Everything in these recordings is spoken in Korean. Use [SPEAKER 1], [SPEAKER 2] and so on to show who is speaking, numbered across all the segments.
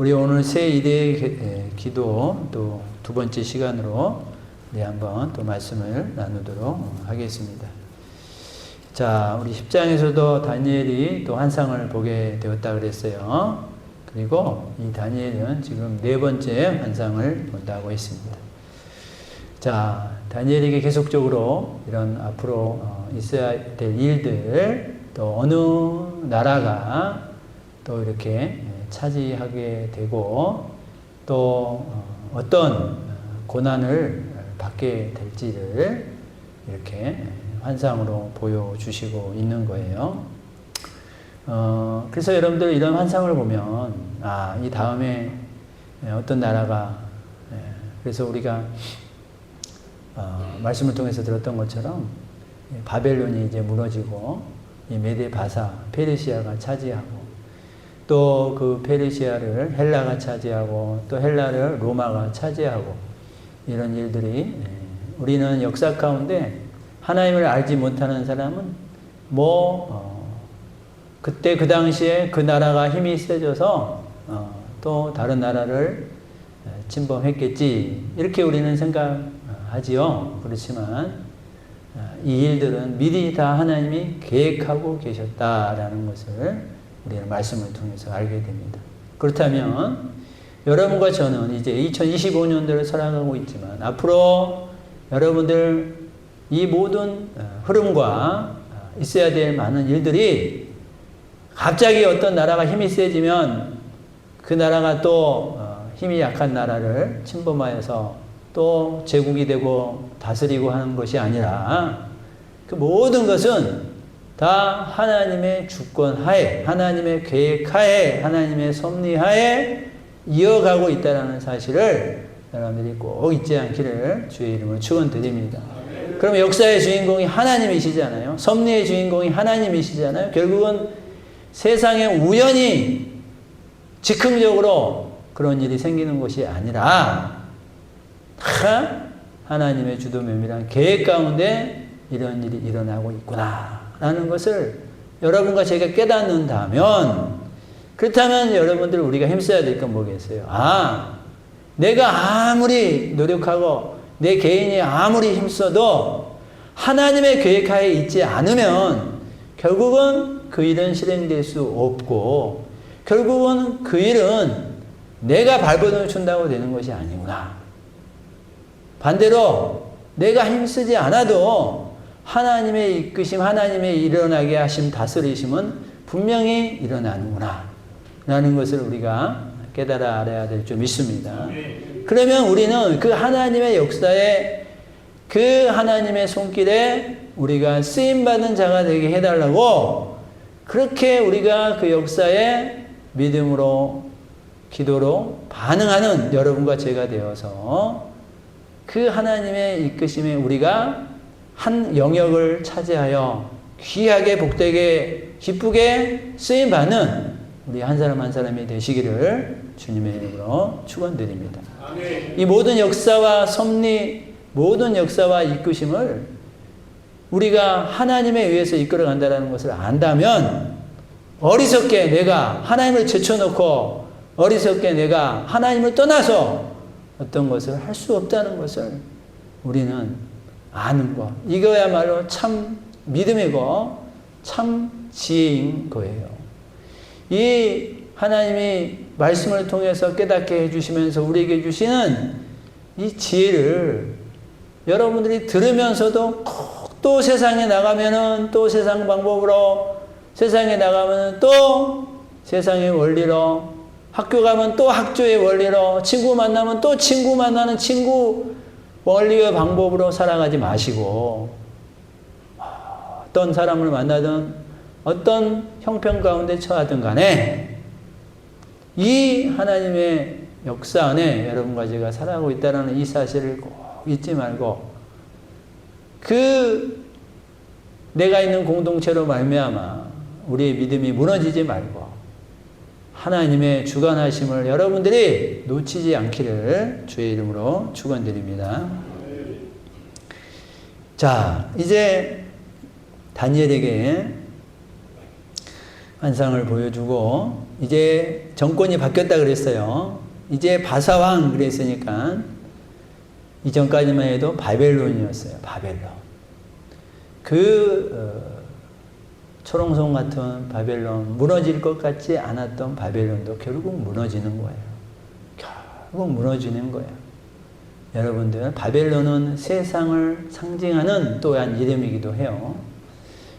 [SPEAKER 1] 우리 오늘 새 이대의 기도 또 두 번째 시간으로 한번 또 말씀을 나누도록 하겠습니다. 자, 우리 10장에서도 다니엘이 또 환상을 보게 되었다 그랬어요. 그리고 이 다니엘은 지금 네 번째 환상을 본다고 했습니다. 자, 다니엘에게 계속적으로 이런 앞으로 있어야 될 일들, 또 어느 나라가 또 이렇게 차지하게 되고 또 어떤 고난을 받게 될지를 이렇게 환상으로 보여주시고 있는 거예요. 그래서 여러분들 이런 환상을 보면 이 다음에 어떤 나라가 그래서 우리가 말씀을 통해서 들었던 것처럼 바벨론이 이제 무너지고 이 메데 바사 페르시아가 차지하고 또 그 페르시아를 헬라가 차지하고 또 헬라를 로마가 차지하고 이런 일들이 우리는 역사 가운데 하나님을 알지 못하는 사람은 그때 그 당시에 그 나라가 힘이 세져서 또 다른 나라를 침범했겠지 이렇게 우리는 생각하지요. 그렇지만 이 일들은 미리 다 하나님이 계획하고 계셨다라는 것을 우리는 말씀을 통해서 알게 됩니다. 그렇다면 여러분과 저는 이제 2025년도를 살아가고 있지만 앞으로 여러분들 이 모든 흐름과 있어야 될 많은 일들이 갑자기 어떤 나라가 힘이 세지면 그 나라가 또 힘이 약한 나라를 침범하여서 또 제국이 되고 다스리고 하는 것이 아니라 그 모든 것은 다 하나님의 주권 하에, 하나님의 계획 하에, 하나님의 섭리 하에 이어가고 있다는 사실을 여러분들이 꼭 잊지 않기를 주의 이름으로 축원드립니다. 그럼 역사의 주인공이 하나님이시잖아요. 섭리의 주인공이 하나님이시잖아요. 결국은 세상에 우연히 즉흥적으로 그런 일이 생기는 것이 아니라 다 하나님의 주도 면밀한 계획 가운데 이런 일이 일어나고 있구나 라는 것을 여러분과 제가 깨닫는다면 그렇다면 여러분들 우리가 힘써야 될 건 뭐겠어요? 내가 아무리 노력하고 내 개인이 아무리 힘써도 하나님의 계획하에 있지 않으면 결국은 그 일은 실행될 수 없고 결국은 그 일은 내가 발버둥을 춘다고 되는 것이 아니구나. 반대로 내가 힘쓰지 않아도 하나님의 이끄심, 하나님의 일어나게 하심, 다스리심은 분명히 일어나는구나 라는 것을 우리가 깨달아 알아야 될 줄 믿습니다. 그러면 우리는 그 하나님의 역사에 그 하나님의 손길에 우리가 쓰임받은 자가 되게 해달라고 그렇게 우리가 그 역사에 믿음으로 기도로 반응하는 여러분과 제가 되어서 그 하나님의 이끄심에 우리가 한 영역을 차지하여 귀하게 복되게 기쁘게 쓰임받는 우리 한 사람 한 사람이 되시기를 주님의 이름으로 축원드립니다. 이 모든 역사와 섭리, 모든 역사와 이끄심을 우리가 하나님에 의해서 이끌어 간다는 것을 안다면 어리석게 내가 하나님을 제쳐놓고 어리석게 내가 하나님을 떠나서 어떤 것을 할 수 없다는 것을 우리는 아는 것. 이거야말로 참 믿음이고 참 지혜인 거예요. 이 하나님이 말씀을 통해서 깨닫게 해주시면서 우리에게 주시는 이 지혜를 여러분들이 들으면서도 또 세상에 나가면은 또 세상 방법으로 세상에 나가면은 또 세상의 원리로 학교 가면 또 학교의 원리로 친구 만나면 또 친구 만나는 친구 원리의 방법으로 살아가지 마시고 어떤 사람을 만나든 어떤 형편 가운데 처하든 간에 이 하나님의 역사 안에 여러분과 제가 살아가고 있다는 이 사실을 꼭 잊지 말고 그 내가 있는 공동체로 말미암아 우리의 믿음이 무너지지 말고 하나님의 주관하심을 여러분들이 놓치지 않기를 주의 이름으로 축원드립니다. 자, 이제 다니엘에게 환상을 보여주고 이제 정권이 바뀌었다 그랬어요. 이제 바사왕 그랬으니까 이전까지만 해도 바벨론이었어요. 바벨론. 초롱성 같은 바벨론, 무너질 것 같지 않았던 바벨론도 결국 무너지는 거예요. 결국 무너지는 거예요. 여러분들, 바벨론은 세상을 상징하는 또한 이름이기도 해요.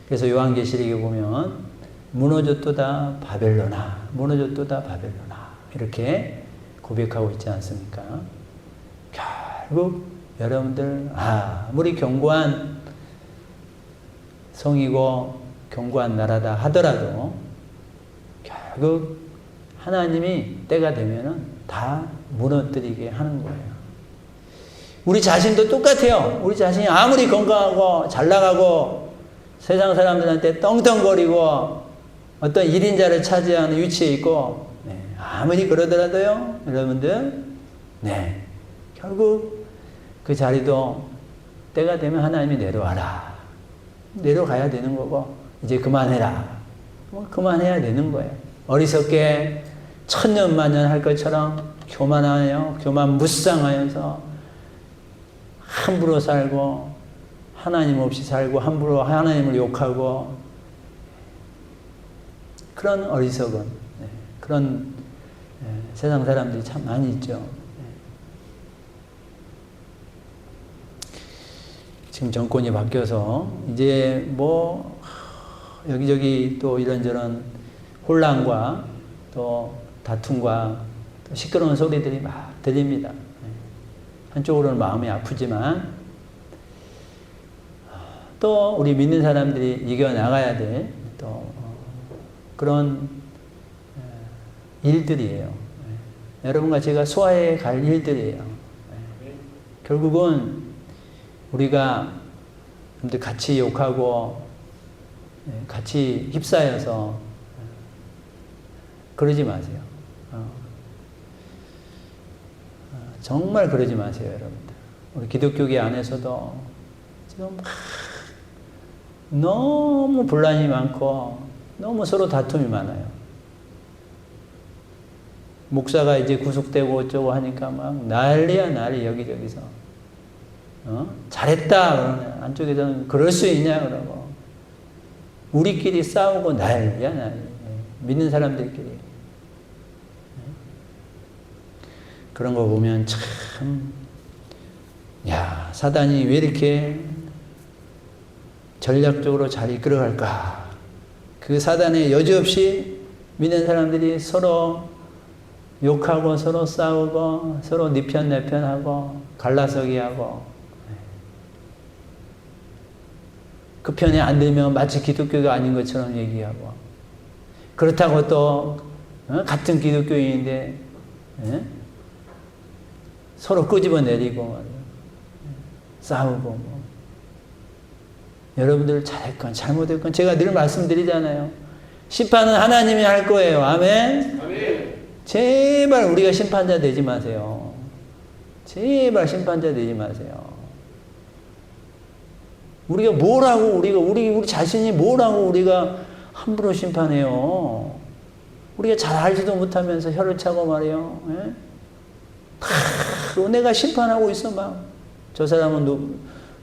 [SPEAKER 1] 그래서 요한계시록에 보면 무너졌도다 바벨론아, 무너졌도다 바벨론아 이렇게 고백하고 있지 않습니까? 결국 여러분들 아무리 견고한 성이고 견고한 나라다 하더라도 결국 하나님이 때가 되면은 다 무너뜨리게 하는 거예요. 우리 자신도 똑같아요. 우리 자신이 아무리 건강하고 잘 나가고 세상 사람들한테 떵떵거리고 어떤 1인자를 차지하는 위치에 있고 아무리 그러더라도요, 여러분들, 결국 그 자리도 때가 되면 하나님이 내려와라. 내려가야 되는 거고, 이제 그만해라. 그만해야 되는 거예요. 어리석게 천년만년 할 것처럼 교만하여, 교만무쌍하여서 함부로 살고, 하나님 없이 살고, 함부로 하나님을 욕하고, 그런 어리석은, 그런 세상 사람들이 참 많이 있죠. 지금 정권이 바뀌어서 이제 뭐 여기저기 또 이런저런 혼란과 또 다툼과 또 시끄러운 소리들이 막 들립니다. 한쪽으로는 마음이 아프지만 또 우리 믿는 사람들이 이겨나가야 될 또 그런 일들이에요. 여러분과 제가 소화해 갈 일들이에요. 결국은 우리가 같이 욕하고 같이 휩싸여서 그러지 마세요. 정말 그러지 마세요, 여러분들. 우리 기독교계 안에서도 지금 너무 분란이 많고 너무 서로 다툼이 많아요. 목사가 이제 구속되고 어쩌고 하니까 막 난리야, 난리 여기저기서. 잘했다 그러면 안쪽에서는 그럴 수 있냐 그러고 우리끼리 싸우고 난리야, 난리. 믿는 사람들끼리. 그런 거 보면 참, 사단이 왜 이렇게 전략적으로 잘 이끌어갈까? 그 사단의 여지없이 믿는 사람들이 서로 욕하고 서로 싸우고 서로 네 편 내 편 하고 갈라서기 하고 그 편에 안 들면 마치 기독교가 아닌 것처럼 얘기하고 그렇다고 또 같은 기독교인인데 서로 끄집어내리고 말이에요. 싸우고 뭐. 여러분들 잘했건 잘못했건 제가 늘 말씀드리잖아요. 심판은 하나님이 할 거예요. 아멘? 아멘. 제발 우리가 심판자 되지 마세요. 제발 심판자 되지 마세요. 우리가 뭘 하고 우리 자신이 뭘 하고 우리가 함부로 심판해요. 우리가 잘 알지도 못하면서 혀를 차고 말이에요. 내가 심판하고 있어 막. 저 사람은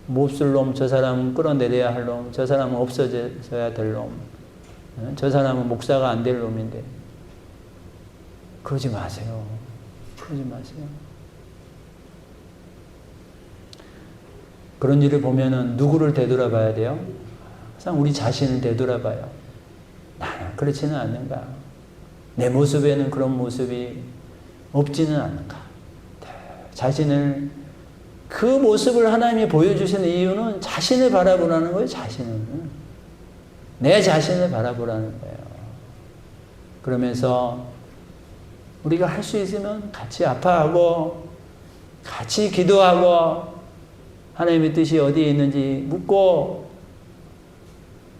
[SPEAKER 1] 몹쓸 놈, 저 사람은 끌어내려야 할 놈, 저 사람은 없어져야 될 놈, 저 사람은 목사가 안 될 놈인데. 그러지 마세요. 그러지 마세요. 그런 일을 보면은 누구를 되돌아봐야 돼요? 항상 우리 자신을 되돌아봐요. 나는 그렇지는 않는가? 내 모습에는 그런 모습이 없지는 않은가? 자신을 그 모습을 하나님이 보여주시는 이유는 자신을 바라보라는 거예요. 자신을. 내 자신을 바라보라는 거예요. 그러면서 우리가 할 수 있으면 같이 아파하고 같이 기도하고 하나님의 뜻이 어디에 있는지 묻고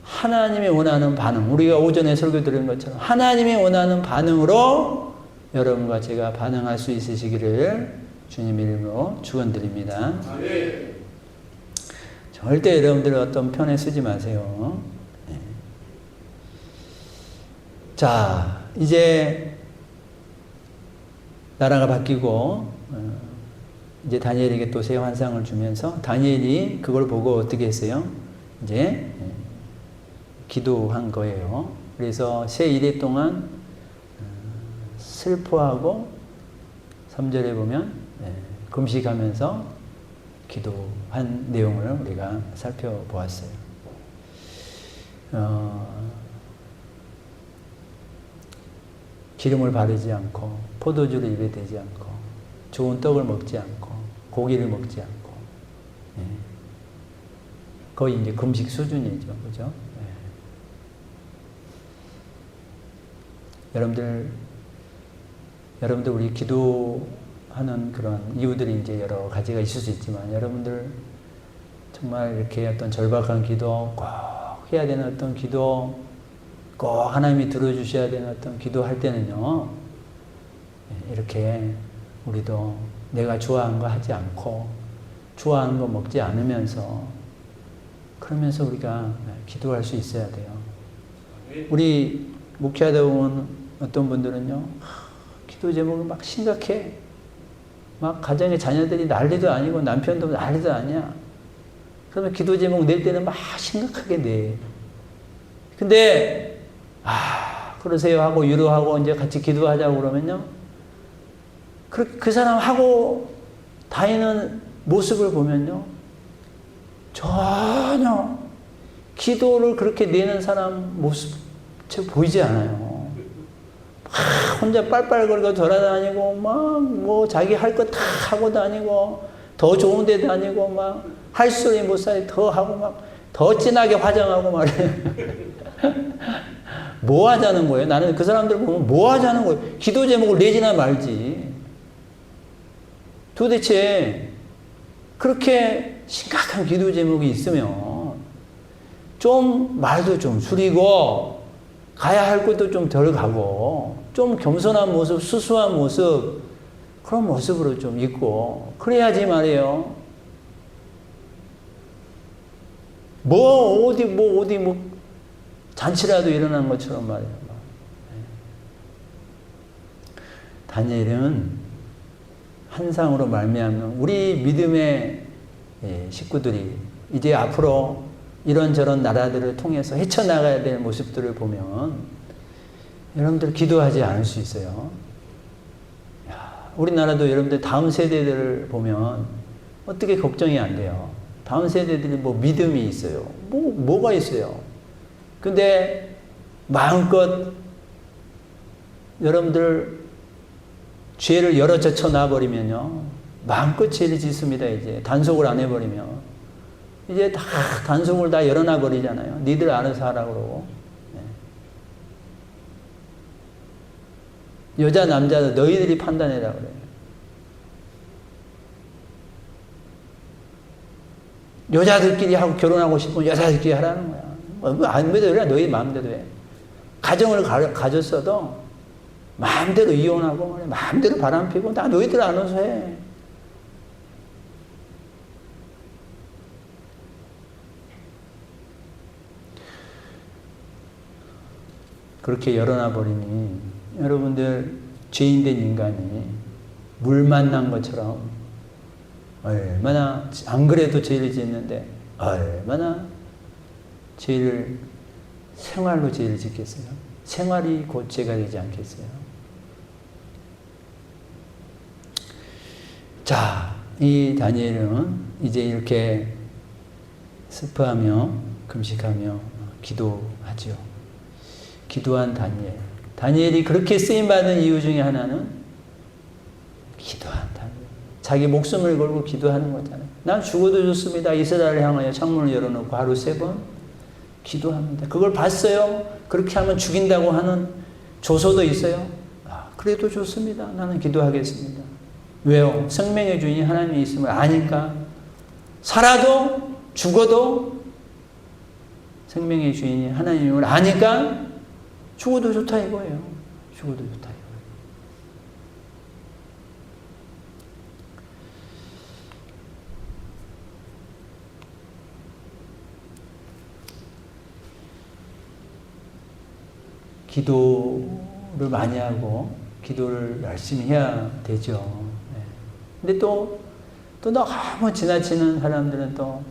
[SPEAKER 1] 하나님이 원하는 반응, 우리가 오전에 설교 드린 것처럼 하나님이 원하는 반응으로 여러분과 제가 반응할 수 있으시기를 주님 이름으로 축원드립니다. 절대 여러분들 어떤 편에 쓰지 마세요. 자, 이제 나라가 바뀌고 이제 다니엘에게 또 새 환상을 주면서 다니엘이 그걸 보고 어떻게 했어요? 이제 기도한 거예요. 그래서 새 이래 동안 슬퍼하고 3절에 보면 금식하면서 기도한 내용을 우리가 살펴보았어요. 기름을 바르지 않고 포도주를 입에 대지 않고 좋은 떡을 먹지 않고 고기를 먹지 않고 거의 이제 금식 수준이죠, 그죠? 여러분들 우리 기도하는 그런 이유들이 이제 여러 가지가 있을 수 있지만 여러분들 정말 이렇게 어떤 절박한 기도, 꼭 해야 되는 어떤 기도, 꼭 하나님이 들어주셔야 되는 어떤 기도할 때는요, 이렇게 우리도 내가 좋아하는 거 하지 않고 좋아하는 거 먹지 않으면서 그러면서 우리가 기도할 수 있어야 돼요. 우리 목회하다 보면 어떤 분들은요, 기도 제목을 막 심각해. 막 가정에 자녀들이 난리도 아니고 남편도 난리도 아니야. 그러면 기도 제목 낼 때는 막 심각하게 내. 근데 그러세요 하고 위로하고 이제 같이 기도하자고 그러면요, 그 사람 하고 다니는 모습을 보면요, 전혀 기도를 그렇게 내는 사람 모습 보이지 않아요. 혼자 빨빨거리고 돌아다니고 막 뭐 자기 할 거 다 하고 다니고 더 좋은 데 다니고 막 할 소리 못 살이 더 하고 막 더 진하게 화장하고 말이에요. 뭐 하자는 거예요? 나는 그 사람들 보면 뭐 하자는 거예요? 기도 제목을 내지나 말지. 도대체 그렇게 심각한 기도 제목이 있으면 좀 말도 좀 줄이고 가야 할 것도 좀 덜 가고 좀 겸손한 모습, 수수한 모습, 그런 모습으로 좀 있고 그래야지 말이에요. 어디 잔치라도 일어난 것처럼 말이에요. 다니엘은 환상으로 말미암는 우리 믿음의 식구들이 이제 앞으로 이런저런 나라들을 통해서 헤쳐나가야 될 모습들을 보면 여러분들 기도하지 않을 수 있어요. 우리나라도 여러분들 다음 세대들을 보면 어떻게 걱정이 안 돼요. 다음 세대들이 뭐 믿음이 있어요. 뭐가 있어요. 근데 마음껏 여러분들 죄를 열어 젖혀 놔버리면요, 마음껏 죄를 짓습니다. 이제 단속을 안 해버리면 이제 다 단속을 다 열어놔 버리잖아요. 니들 알아서 하라고 그러고. 여자 남자도 너희들이 판단해라 그래요. 여자들끼리 하고 결혼하고 싶으면 여자들끼리 하라는 거야. 마음대로 해. 너희 마음대로 해. 가정을 가졌어도 마음대로 이혼하고 마음대로 바람 피고 다 너희들 알아서 해. 그렇게 열어놔 버리니 여러분들 죄인된 인간이 물 만난 것처럼 얼마나 안 그래도 죄를 짓는데 얼마나 생활로 죄를 짓겠어요? 생활이 곧 죄가 되지 않겠어요? 자, 이 다니엘은 이제 이렇게 슬퍼하며 금식하며 기도하죠. 기도한 다니엘이 그렇게 쓰임받은 이유 중에 하나는 기도한 다니엘. 자기 목숨을 걸고 기도하는 거잖아요. 난 죽어도 좋습니다. 이스라엘을 향하여 창문을 열어놓고 하루 3번 기도합니다. 그걸 봤어요. 그렇게 하면 죽인다고 하는 조서도 있어요. 그래도 좋습니다. 나는 기도하겠습니다. 왜요? 생명의 주인이 하나님이 있음을 아니까. 살아도 죽어도 생명의 주인이 하나님을 아니까 죽어도 좋다 이거예요. 죽어도 좋다 이거예요. 기도를 많이 하고 기도를 열심히 해야 되죠. 네. 근데 또 너무 지나치는 사람들은 또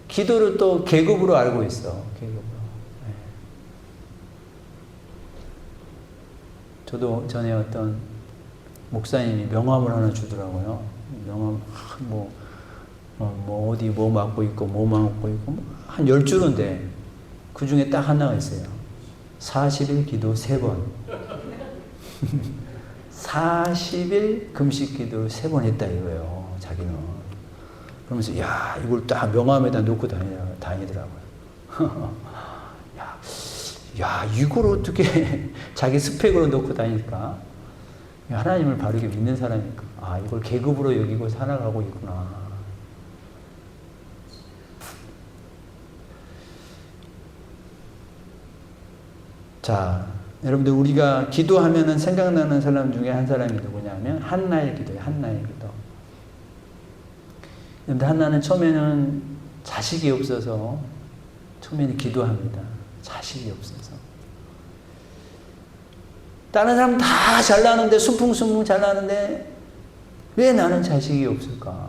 [SPEAKER 1] 기도를 또 계급으로 알고 있어. 계급으로. 네. 저도 전에 어떤 목사님이 명함을 하나 주더라고요. 명함, 어디 뭐 맡고 있고, 뭐 맡고 있고, 한 10줄인데, 그 중에 딱 하나가 있어요. 40일 기도 3번. 40일 금식 기도를 3번 했다 이거예요, 자기는. 그러면서, 야, 이걸 딱 명함에다 놓고 다니더라고요. 야, 이걸 어떻게 자기 스펙으로 놓고 다닐까? 하나님을 바르게 믿는 사람이니까. 아, 이걸 계급으로 여기고 살아가고 있구나. 자, 여러분들 우리가 기도하면은 생각나는 사람 중에 한 사람이 누구냐면 한나의 기도예요. 한나의 기도. 그런데 한나는 처음에는 자식이 없어서 처음에는 기도합니다. 자식이 없어서. 다른 사람 다 잘나는데, 순풍순풍 잘나는데 왜 나는 자식이 없을까?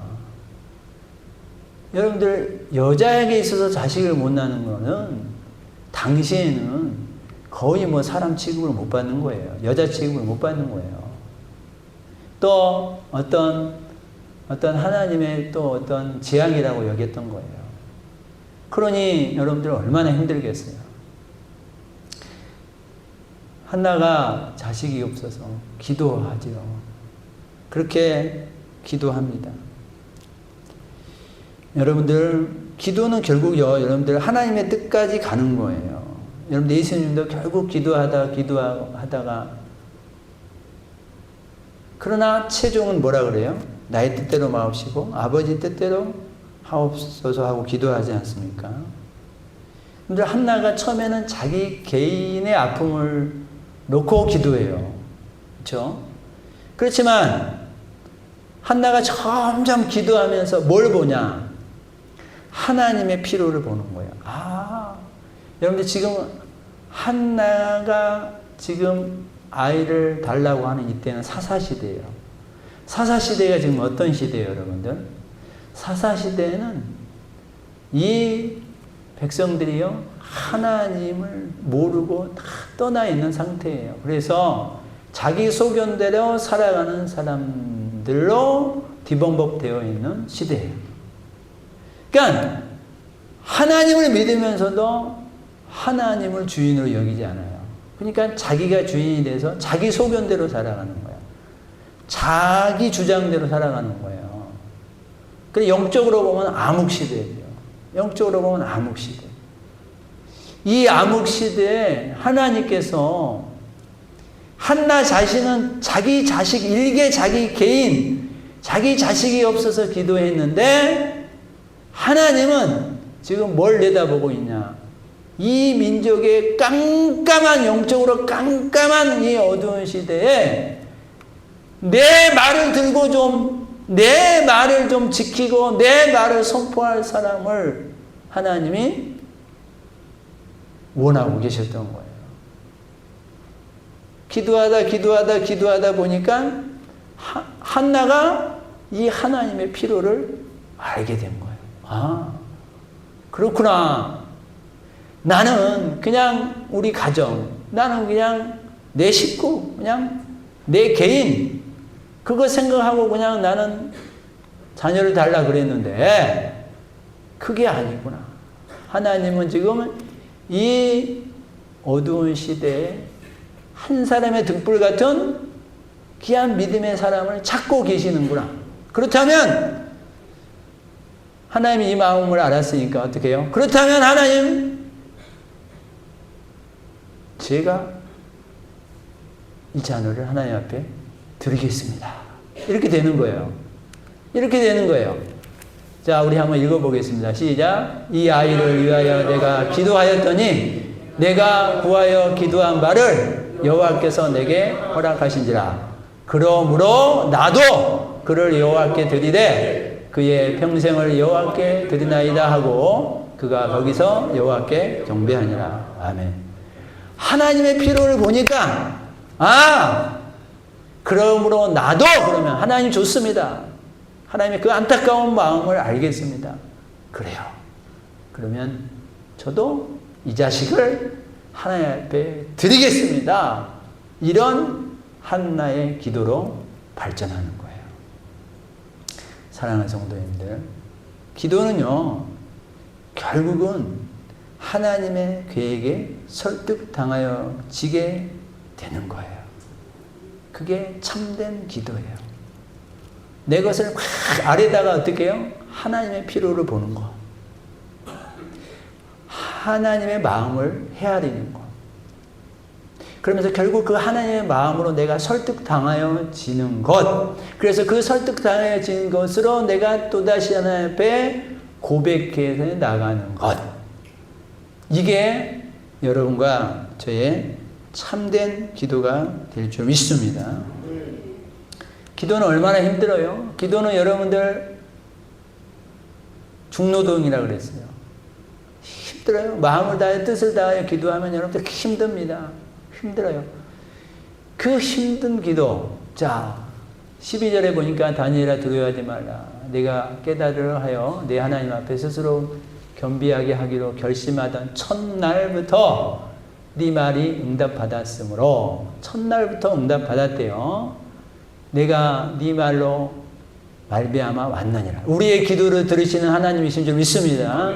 [SPEAKER 1] 여러분들, 여자에게 있어서 자식을 못 낳는 거는 당시에는 거의 뭐 사람 취급을 못 받는 거예요. 여자 취급을 못 받는 거예요. 또 어떤 하나님의 또 어떤 재앙이라고 여겼던 거예요. 그러니 여러분들 얼마나 힘들겠어요. 한나가 자식이 없어서 기도하죠. 그렇게 기도합니다. 여러분들, 기도는 결국요, 여러분들 하나님의 뜻까지 가는 거예요. 여러분들 예수님도 결국 기도하다가 그러나 최종은 뭐라 그래요? 나의 뜻대로 마옵시고 아버지 뜻대로 하옵소서 하고 기도하지 않습니까? 여러분들 한나가 처음에는 자기 개인의 아픔을 놓고 기도해요. 그렇죠? 그렇지만 한나가 점점 기도하면서 뭘 보냐? 하나님의 필요를 보는 거예요. 아, 여러분들 지금 한나가 지금 아이를 달라고 하는 이때는 사사시대예요. 사사시대가 지금 어떤 시대예요, 여러분들? 사사시대에는 이 백성들이요, 하나님을 모르고 다 떠나 있는 상태예요. 그래서 자기 소견대로 살아가는 사람들로 뒤범벅되어 있는 시대예요. 그러니까 하나님을 믿으면서도 하나님을 주인으로 여기지 않아요. 그러니까 자기가 주인이 돼서 자기 소견대로 살아가는 거예요. 자기 주장대로 살아가는 거예요. 그래서 영적으로 보면 암흑시대예요. 영적으로 보면 암흑시대. 이 암흑시대에 하나님께서 한나 자신은 자기 자식, 일개 자기 개인, 자기 자식이 없어서 기도했는데 하나님은 지금 뭘 내다보고 있냐. 이 민족의 깜깜한, 영적으로 깜깜한 이 어두운 시대에 내 말을 들고 내 말을 좀 지키고 내 말을 선포할 사람을 하나님이 원하고 계셨던 거예요. 기도하다 보니까 한나가 이 하나님의 필요를 알게 된 거예요. 아, 그렇구나. 나는 그냥 우리 가정, 나는 그냥 내 식구, 그냥 내 개인, 그거 생각하고 그냥 나는 자녀를 달라 그랬는데 그게 아니구나. 하나님은 지금 이 어두운 시대에 한 사람의 등불 같은 귀한 믿음의 사람을 찾고 계시는구나. 그렇다면 하나님이 이 마음을 알았으니까 어떻게 해요? 그렇다면 하나님, 제가 이 자녀를 하나님 앞에 드리겠습니다. 이렇게 되는 거예요. 이렇게 되는 거예요. 자, 우리 한번 읽어보겠습니다. 시작. 이 아이를 위하여 내가 기도하였더니 내가 구하여 기도한 바를 여호와께서 내게 허락하신지라. 그러므로 나도 그를 여호와께 드리되 그의 평생을 여호와께 드리나이다 하고 그가 거기서 여호와께 경배하니라. 아멘. 하나님의 필요를 보니까 그러므로 나도 그러면 하나님 좋습니다. 하나님의 그 안타까운 마음을 알겠습니다. 그래요. 그러면 저도 이 자식을 하나님 앞에 드리겠습니다. 이런 한나의 기도로 발전하는 거예요. 사랑하는 성도님들, 기도는요, 결국은 하나님의 계획에 설득당하여 지게 되는 거예요. 그게 참된 기도예요. 내 것을 막 아래다가 어떻게 해요? 하나님의 필요를 보는 거. 하나님의 마음을 헤아리는 것. 그러면서 결국 그 하나님의 마음으로 내가 설득당하여지는 것. 그래서 그 설득당하여지는 것으로 내가 또다시 하나님 앞에 고백해서 나가는 것. 이게 여러분과 저의 참된 기도가 될 줄 믿습니다. 기도는 얼마나 힘들어요? 기도는 여러분들 중노동이라고 그랬어요. 힘들어요. 마음을 다해 뜻을 다하여 기도하면 여러분들 힘듭니다. 힘들어요. 그 힘든 기도. 자, 12절에 보니까 다니엘아 두려워하지 말라. 내가 깨달으려 하여 내 하나님 앞에 스스로 겸비하게 하기로 결심하던 첫날부터 네 말이 응답받았으므로 첫날부터 응답받았대요. 내가 네 말로 말미암아 왔느니라. 우리의 기도를 들으시는 하나님이신 줄 믿습니다.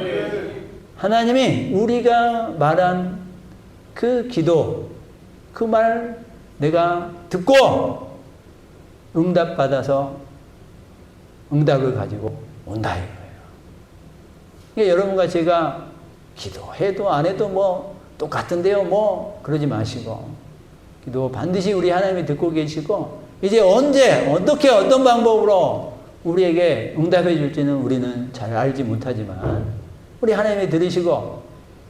[SPEAKER 1] 하나님이 우리가 말한 그 기도, 그 말 내가 듣고 응답받아서 응답을 가지고 온다 이거예요. 그러니까 여러분과 제가 기도해도 안 해도 뭐 똑같은데요 뭐 그러지 마시고, 기도 반드시 우리 하나님이 듣고 계시고, 이제 언제 어떻게 어떤 방법으로 우리에게 응답해 줄지는 우리는 잘 알지 못하지만 우리 하나님이 들으시고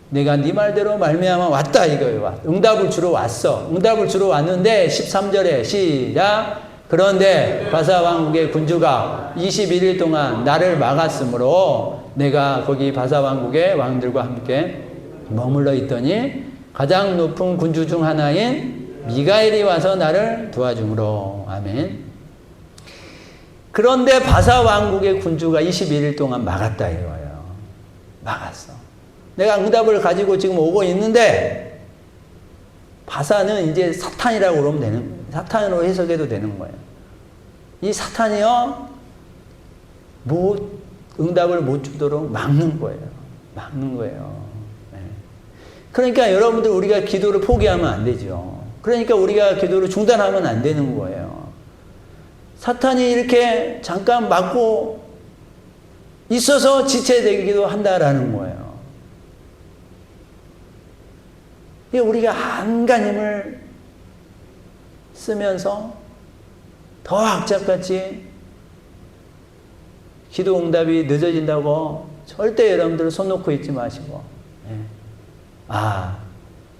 [SPEAKER 1] 내가 네 말대로 말미암아 왔다 이거예요. 응답을 주러 왔어. 응답을 주러 왔는데 13절에 시작. 그런데 바사 왕국의 군주가 21일 동안 나를 막았으므로 내가 거기 바사 왕국의 왕들과 함께 머물러 있더니 가장 높은 군주 중 하나인 미가엘이 와서 나를 도와주므로. 아멘. 그런데 바사 왕국의 군주가 21일 동안 막았다 이거예요. 막았어. 내가 응답을 가지고 지금 오고 있는데 바사는 이제 사탄이라고 그러면 되는 거예요. 사탄으로 해석해도 되는 거예요. 이 사탄이요, 응답을 못 주도록 막는 거예요. 막는 거예요. 네. 그러니까 여러분들 우리가 기도를 포기하면 안 되죠. 그러니까 우리가 기도를 중단하면 안 되는 거예요. 사탄이 이렇게 잠깐 막고 있어서 지체되기도 한다라는 거예요. 우리가 안간힘을 쓰면서 더 악착같이 기도 응답이 늦어진다고 절대 여러분들 손 놓고 있지 마시고,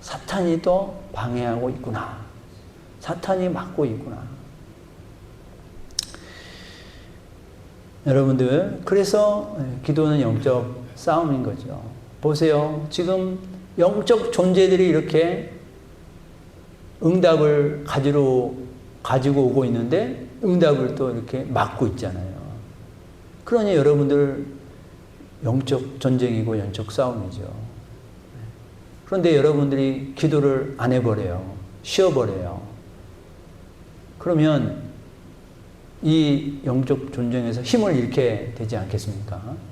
[SPEAKER 1] 사탄이 또 방해하고 있구나. 사탄이 막고 있구나. 여러분들, 그래서 기도는 영적 싸움인 거죠. 보세요. 지금 영적 존재들이 이렇게 응답을 가지고 오고 있는데 응답을 또 이렇게 막고 있잖아요. 그러니 여러분들 영적 전쟁이고 영적 싸움이죠. 그런데 여러분들이 기도를 안 해버려요. 쉬어버려요. 그러면 이 영적 전쟁에서 힘을 잃게 되지 않겠습니까?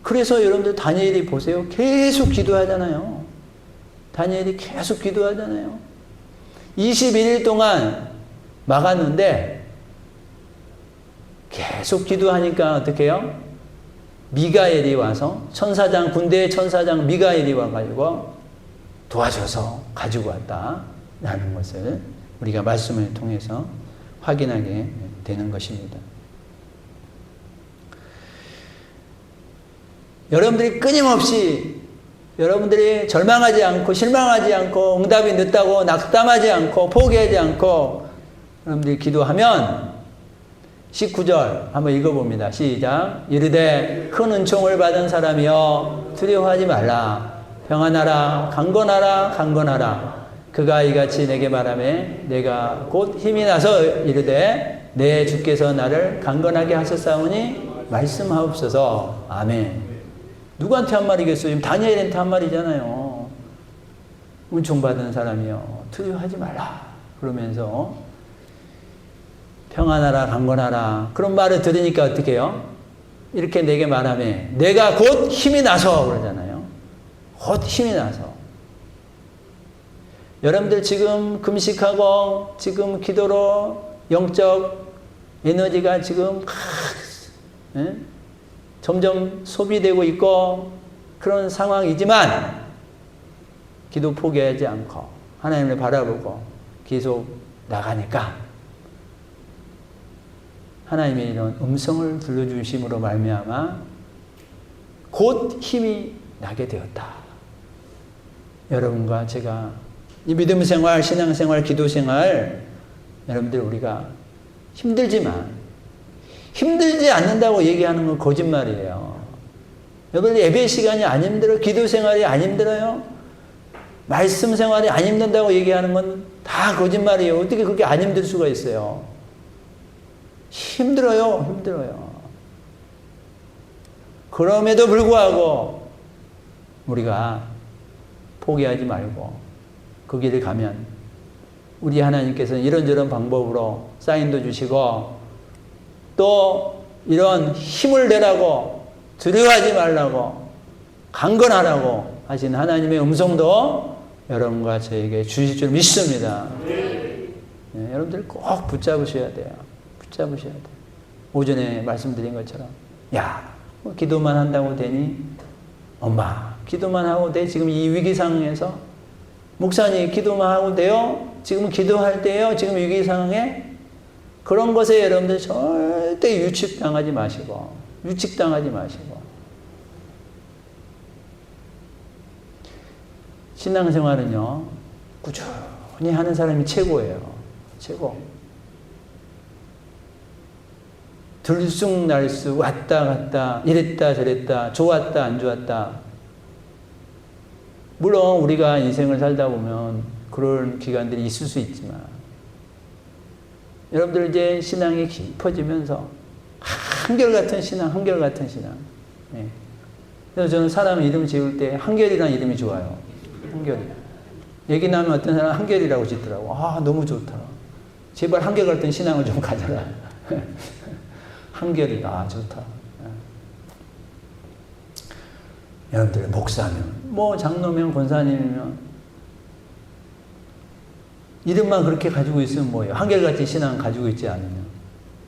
[SPEAKER 1] 그래서 여러분들 다니엘이 보세요. 계속 기도하잖아요. 다니엘이 계속 기도하잖아요. 21일 동안 막았는데 계속 기도하니까 어떻게 해요? 미가엘이 와서 군대의 천사장 미가엘이 와가지고 도와줘서 가지고 왔다라는 것을 우리가 말씀을 통해서 확인하게 되는 것입니다. 여러분들이 끊임없이 여러분들이 절망하지 않고 실망하지 않고 응답이 늦다고 낙담하지 않고 포기하지 않고 여러분들이 기도하면 19절 한번 읽어봅니다. 시작. 이르되 큰 은총을 받은 사람이여 두려워하지 말라. 평안하라 강건하라 강건하라. 그가 이같이 내게 말하매 내가 곧 힘이 나서 이르되 내 주께서 나를 강건하게 하셨사오니 말씀하옵소서. 아멘. 누구한테 한 말이겠어요? 지금 다니엘한테 한 말이잖아요. 은총받은 사람이요, 두려워하지 말라 그러면서 평안하라 강건하라 그런 말을 들으니까 어떻게 해요? 이렇게 내게 말하매 내가 곧 힘이 나서 그러잖아요. 곧 힘이 나서. 여러분들 지금 금식하고 지금 기도로 영적 에너지가 지금 점점 소비되고 있고 그런 상황이지만 기도 포기하지 않고 하나님을 바라보고 계속 나가니까 하나님의 이런 음성을 들려주심으로 말미암아 곧 힘이 나게 되었다. 여러분과 제가 이 믿음 생활, 신앙 생활, 기도 생활 여러분들 우리가 힘들지만 힘들지 않는다고 얘기하는 건 거짓말이에요. 여러분들 예배 시간이 안 힘들어요? 기도 생활이 안 힘들어요? 말씀 생활이 안 힘든다고 얘기하는 건 다 거짓말이에요. 어떻게 그렇게 안 힘들 수가 있어요? 힘들어요. 힘들어요. 그럼에도 불구하고 우리가 포기하지 말고 그 길을 가면 우리 하나님께서는 이런저런 방법으로 사인도 주시고 또 이런 힘을 내라고 두려워하지 말라고 강건하라고 하신 하나님의 음성도 여러분과 저에게 주실 줄 믿습니다. 네, 여러분들 꼭 붙잡으셔야 돼요. 붙잡으셔야 돼요. 오전에 말씀드린 것처럼 야, 뭐 기도만 한다고 되니? 엄마, 기도만 하고 돼? 지금 이 위기 상황에서? 목사님, 기도만 하고 돼요? 지금 기도할 때요? 지금 위기 상황에? 그런 것에 여러분들 절대 유축당하지 마시고 유축당하지 마시고 신앙생활은요 꾸준히 하는 사람이 최고예요. 최고. 들쑥날쑥 왔다 갔다 이랬다 저랬다 좋았다 안 좋았다. 물론 우리가 인생을 살다 보면 그런 기간들이 있을 수 있지만 여러분들 이제 신앙이 깊어지면서 한결같은 신앙, 한결같은 신앙. 네. 그래서 저는 사람 이름 지을 때 한결이라는 이름이 좋아요. 한결이. 얘기 나면 어떤 사람은 한결이라고 짓더라고. 아, 너무 좋다. 제발 한결같은 신앙을 좀 가져라. 한결이다. 아, 좋다. 여러분들 목사면, 뭐 장로면, 권사님이면 이름만 그렇게 가지고 있으면 뭐예요? 한결같이 신앙 가지고 있지 않으면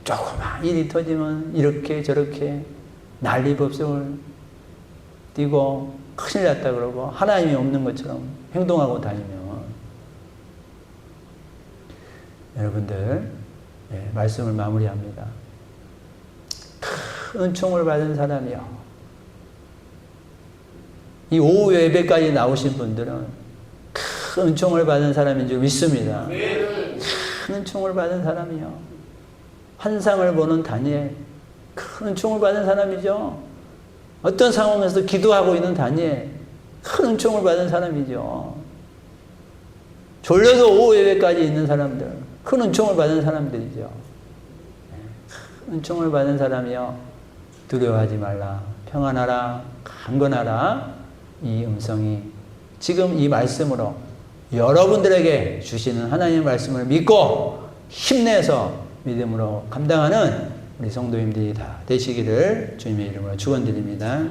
[SPEAKER 1] 조그만 일이 터지면 이렇게 저렇게 난리법석을 띄고 큰일 났다 그러고 하나님이 없는 것처럼 행동하고 다니면 여러분들 말씀을 마무리합니다. 큰 은총을 받은 사람이요. 이 오후 예배까지 나오신 분들은 큰 은총을 받은 사람인 줄 믿습니다. 큰 은총을 받은 사람이요. 환상을 보는 다니엘, 큰 은총을 받은 사람이죠. 어떤 상황에서 기도하고 있는 다니엘, 큰 은총을 받은 사람이죠. 졸려서 오후 예배까지 있는 사람들, 큰 은총을 받은 사람들이죠. 큰 은총을 받은 사람이요. 두려워하지 말라, 평안하라, 강건하라. 이 음성이 지금 이 말씀으로 여러분들에게 주시는 하나님의 말씀을 믿고 힘내서 믿음으로 감당하는 우리 성도님들이 다 되시기를 주님의 이름으로 축원드립니다.